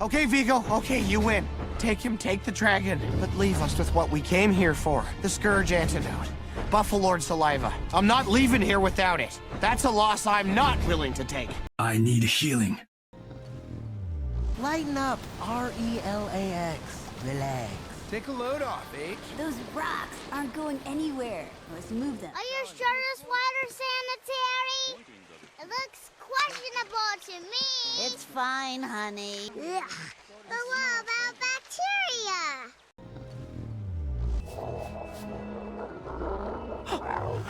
Okay, Vigo, okay, you win. Take him, take the dragon, but leave us with what we came here for. The Scourge Antidote. Buffalord Saliva. I'm not leaving here without it. That's a loss I'm not willing to take. I need healing. Lighten up. R-E-L-A-X. Relax. Take a load off, H. Those rocks aren't going anywhere. Let's move them. Are you sure this water's sanitary? It looks questionable to me. It's fine, honey. Ugh. But what about bacteria?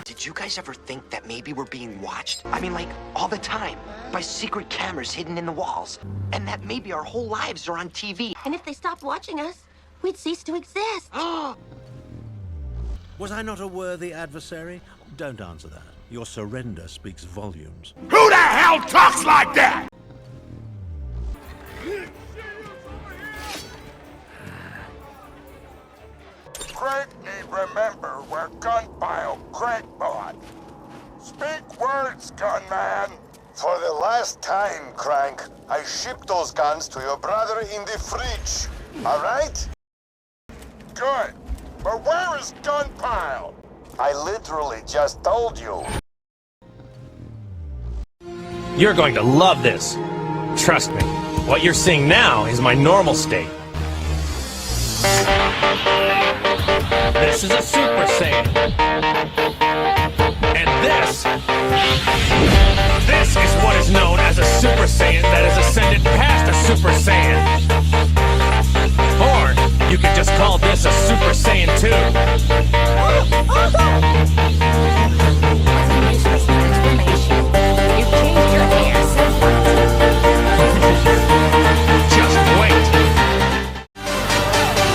Did you guys ever think that maybe we're being watched? I mean, like, all the time. By secret cameras hidden in the walls. And that maybe our whole lives are on TV. And if they stopped watching us, we'd cease to exist. Was I not a worthy adversary? Don't answer that. Your surrender speaks volumes. Who the hell talks like that? Crank me remember where Gunpile Crank bought. Speak words, gunman. For the last time, Crank, I shipped those guns to your brother in the fridge. All right? Good. But where is Gunpile? I literally just told you. You're going to love this. Trust me. What you're seeing now is my normal state. This is a Super Saiyan. And this is what is known as a Super Saiyan that has ascended past a Super Saiyan. Or you could just call this a Super Saiyan 2. You changed your hair. Just wait.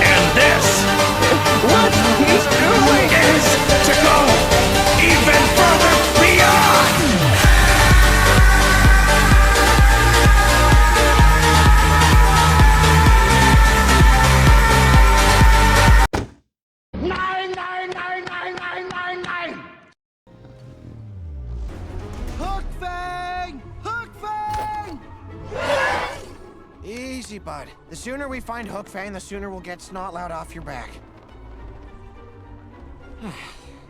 And this What he's doing is to go even further beyond. Hook Fang! Hook Fang! Easy, bud. The sooner we find Hook Fang, the sooner we'll get Snotlout off your back.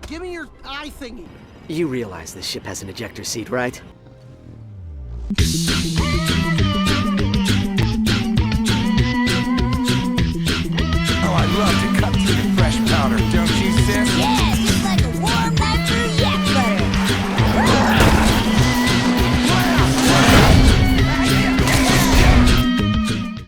Give me your eye thingy. You realize this ship has an ejector seat, right?